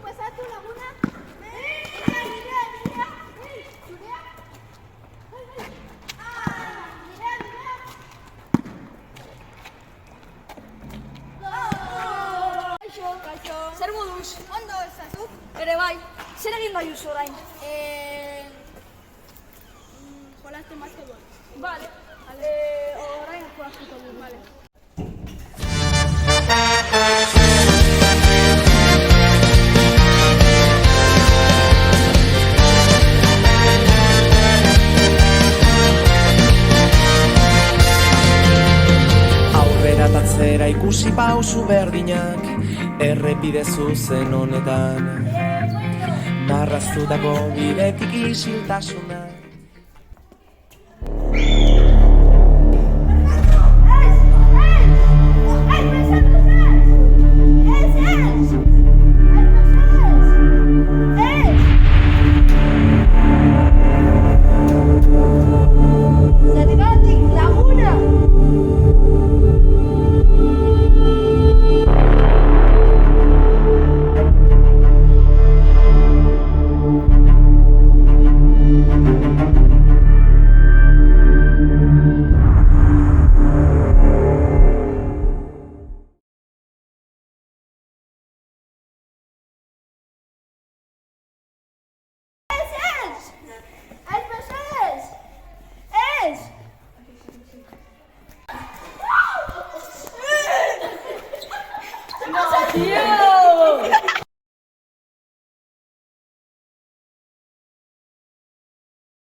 Pasatu laguna. Zer moduz? Ondo ezazuk? Ere bai, zer egin da juzu orain? Jolasten basketbol. Vale, orain jolaztuko du. Vale. Aurreratatzera ikusi pausu berdinak errepide zuzen honetan marraztutako bidetik isiltasuna